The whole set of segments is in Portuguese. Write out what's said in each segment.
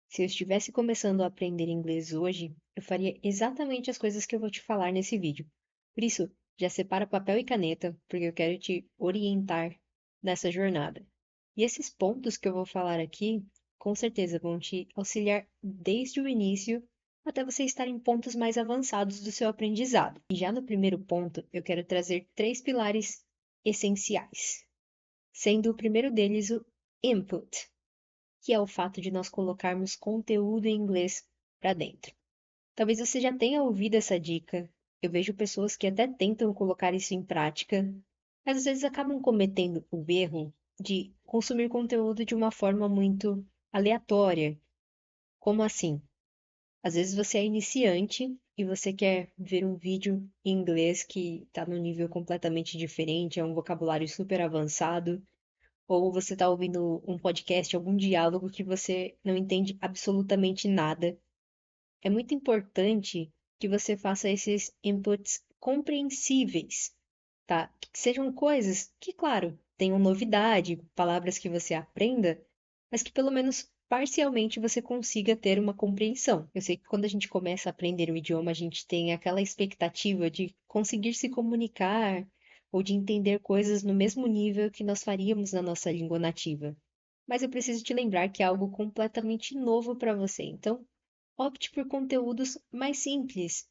Se eu estivesse começando a aprender inglês hoje, eu faria exatamente as coisas que eu vou te falar nesse vídeo. Por isso, já separa papel e caneta, porque eu quero te orientar nessa jornada. E esses pontos que eu vou falar aqui, com certeza vão te auxiliar desde o início até você estar em pontos mais avançados do seu aprendizado. E já no primeiro ponto, eu quero trazer três pilares essenciais, sendo o primeiro deles o input, que é o fato de nós colocarmos conteúdo em inglês para dentro. Talvez você já tenha ouvido essa dica. Eu vejo pessoas que até tentam colocar isso em prática, mas às vezes acabam cometendo o erro de consumir conteúdo de uma forma muito aleatória. Como assim? Às vezes você é iniciante e você quer ver um vídeo em inglês que está num nível completamente diferente, é um vocabulário super avançado, ou você está ouvindo um podcast, algum diálogo que você não entende absolutamente nada. É muito importante que você faça esses inputs compreensíveis, tá? Que sejam coisas que, claro, tenham novidade, palavras que você aprenda, mas que pelo menos parcialmente você consiga ter uma compreensão. Eu sei que quando a gente começa a aprender um idioma, a gente tem aquela expectativa de conseguir se comunicar ou de entender coisas no mesmo nível que nós faríamos na nossa língua nativa. Mas eu preciso te lembrar que é algo completamente novo para você. Então, opte por conteúdos mais simples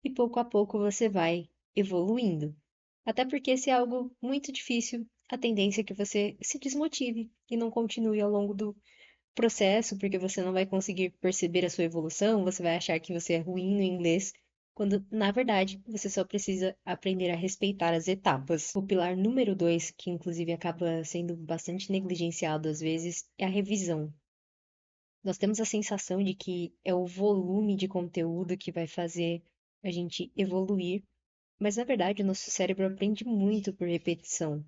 e pouco a pouco você vai evoluindo. Até porque se é algo muito difícil, a tendência é que você se desmotive e não continue ao longo do processo, porque você não vai conseguir perceber a sua evolução, você vai achar que você é ruim no inglês, quando na verdade você só precisa aprender a respeitar as etapas. O pilar número 2, que inclusive acaba sendo bastante negligenciado às vezes, é a revisão. Nós temos a sensação de que é o volume de conteúdo que vai fazer a gente evoluir, mas na verdade o nosso cérebro aprende muito por repetição.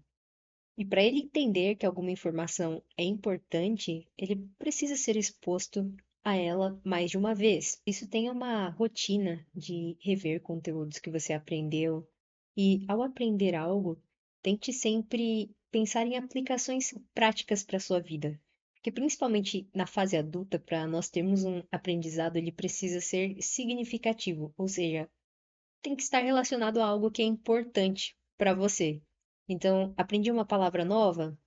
E para ele entender que alguma informação é importante, ele precisa ser exposto a ela mais de uma vez. Isso tem uma rotina de rever conteúdos que você aprendeu, e ao aprender algo, tente sempre pensar em aplicações práticas para a sua vida. Porque principalmente na fase adulta, para nós termos um aprendizado, ele precisa ser significativo, ou seja, tem que estar relacionado a algo que é importante para você. Então, aprendi uma palavra nova?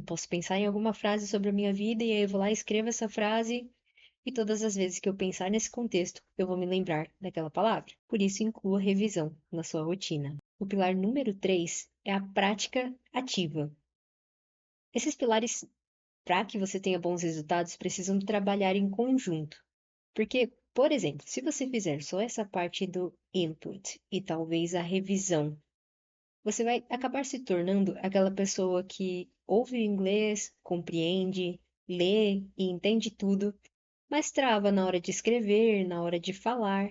Posso pensar em alguma frase sobre a minha vida e aí eu vou lá e escrevo essa frase e todas as vezes que eu pensar nesse contexto, eu vou me lembrar daquela palavra. Por isso, inclua revisão na sua rotina. O pilar número 3 é a prática ativa. Esses pilares, para que você tenha bons resultados, precisam trabalhar em conjunto. Porque, por exemplo, se você fizer só essa parte do input e talvez a revisão, você vai acabar se tornando aquela pessoa que ouve o inglês, compreende, lê e entende tudo, mas trava na hora de escrever, na hora de falar,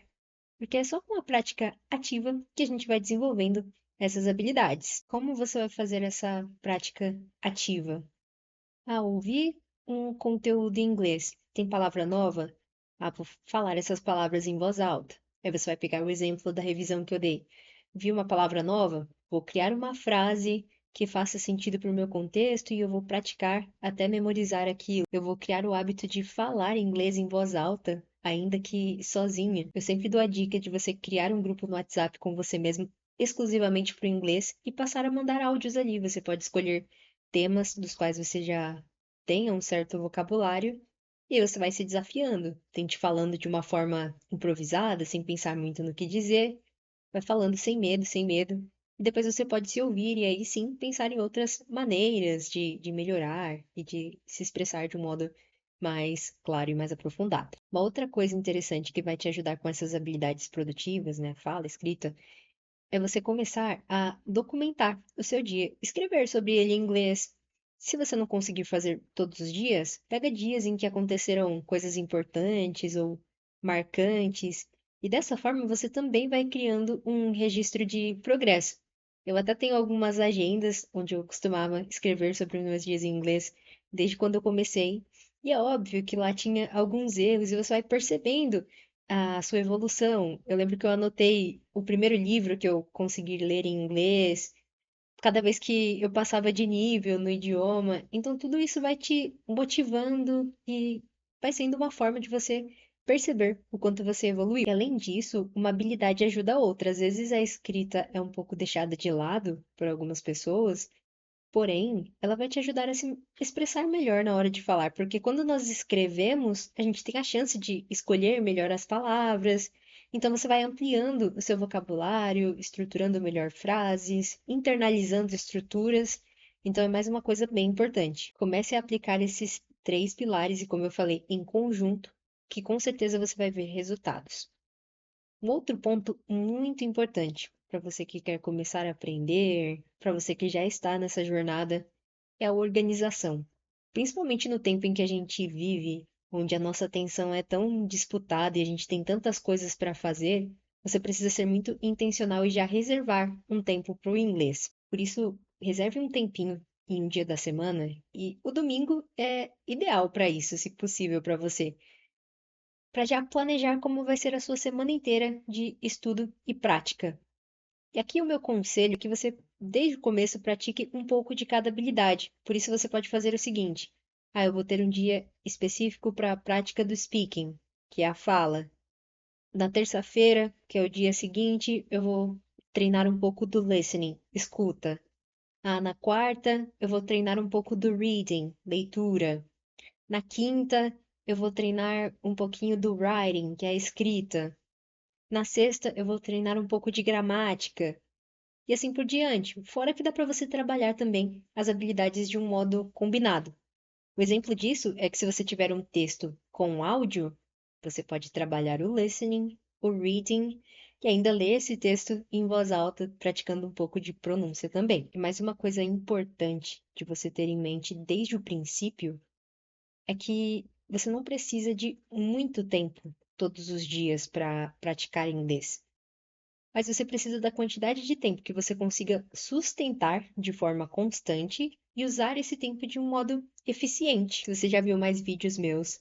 porque é só com a prática ativa que a gente vai desenvolvendo essas habilidades. Como você vai fazer essa prática ativa? Ouvir um conteúdo em inglês. Tem palavra nova? Vou falar essas palavras em voz alta. Aí você vai pegar o exemplo da revisão que eu dei. Vi uma palavra nova? Vou criar uma frase que faça sentido para o meu contexto e eu vou praticar até memorizar aquilo. Eu vou criar o hábito de falar inglês em voz alta, ainda que sozinha. Eu sempre dou a dica de você criar um grupo no WhatsApp com você mesmo, exclusivamente para o inglês, e passar a mandar áudios ali. Você pode escolher temas dos quais você já tenha um certo vocabulário, e aí você vai se desafiando. Tente falando de uma forma improvisada, sem pensar muito no que dizer, vai falando sem medo, sem medo. E depois você pode se ouvir e aí sim pensar em outras maneiras de melhorar e de se expressar de um modo mais claro e mais aprofundado. Uma outra coisa interessante que vai te ajudar com essas habilidades produtivas, né, fala, escrita, é você começar a documentar o seu dia, escrever sobre ele em inglês. Se você não conseguir fazer todos os dias, pega dias em que aconteceram coisas importantes ou marcantes, e dessa forma você também vai criando um registro de progresso. Eu até tenho algumas agendas onde eu costumava escrever sobre os meus dias em inglês desde quando eu comecei, e é óbvio que lá tinha alguns erros e você vai percebendo a sua evolução. Eu lembro que eu anotei o primeiro livro que eu consegui ler em inglês, cada vez que eu passava de nível no idioma. Então, tudo isso vai te motivando e vai sendo uma forma de você perceber o quanto você evoluiu. E além disso, uma habilidade ajuda a outra. Às vezes a escrita é um pouco deixada de lado por algumas pessoas, porém, ela vai te ajudar a se expressar melhor na hora de falar, porque quando nós escrevemos, a gente tem a chance de escolher melhor as palavras. Então você vai ampliando o seu vocabulário, estruturando melhor frases, internalizando estruturas. Então é mais uma coisa bem importante. Comece a aplicar esses três pilares e, como eu falei, em conjunto, que com certeza você vai ver resultados. Um outro ponto muito importante para você que quer começar a aprender, para você que já está nessa jornada, é a organização. Principalmente no tempo em que a gente vive, onde a nossa atenção é tão disputada e a gente tem tantas coisas para fazer, você precisa ser muito intencional e já reservar um tempo para o inglês. Por isso, reserve um tempinho em um dia da semana e o domingo é ideal para isso, se possível para você, para já planejar como vai ser a sua semana inteira de estudo e prática. E aqui o meu conselho é que você, desde o começo, pratique um pouco de cada habilidade. Por isso você pode fazer o seguinte: eu vou ter um dia específico para a prática do speaking, que é a fala. Na terça-feira, que é o dia seguinte, eu vou treinar um pouco do listening, escuta. Na quarta, eu vou treinar um pouco do reading, leitura. Na quinta, eu vou treinar um pouquinho do writing, que é a escrita. Na sexta, eu vou treinar um pouco de gramática. E assim por diante. Fora que dá para você trabalhar também as habilidades de um modo combinado. O exemplo disso é que se você tiver um texto com áudio, você pode trabalhar o listening, o reading e ainda ler esse texto em voz alta, praticando um pouco de pronúncia também. E mais uma coisa importante de você ter em mente desde o princípio é que você não precisa de muito tempo todos os dias para praticar inglês. Mas você precisa da quantidade de tempo que você consiga sustentar de forma constante e usar esse tempo de um modo eficiente. Se você já viu mais vídeos meus,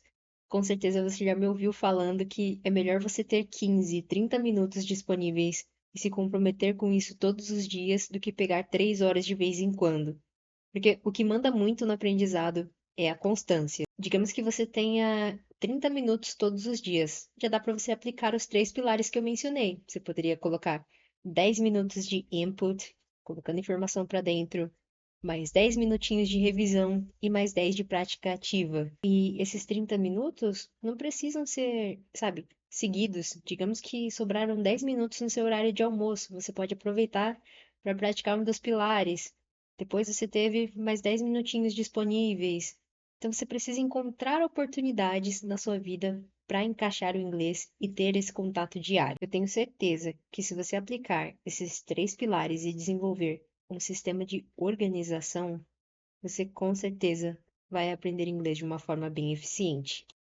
com certeza você já me ouviu falando que é melhor você ter 15, 30 minutos disponíveis e se comprometer com isso todos os dias do que pegar 3 horas de vez em quando. Porque o que manda muito no aprendizado é a constância. Digamos que você tenha 30 minutos todos os dias. Já dá para você aplicar os três pilares que eu mencionei. Você poderia colocar 10 minutos de input, colocando informação para dentro, mais 10 minutinhos de revisão e mais 10 de prática ativa. E esses 30 minutos não precisam ser, sabe, seguidos. Digamos que sobraram 10 minutos no seu horário de almoço. Você pode aproveitar para praticar um dos pilares. Depois você teve mais 10 minutinhos disponíveis. Então você precisa encontrar oportunidades na sua vida para encaixar o inglês e ter esse contato diário. Eu tenho certeza que se você aplicar esses três pilares e desenvolver um sistema de organização, você com certeza vai aprender inglês de uma forma bem eficiente.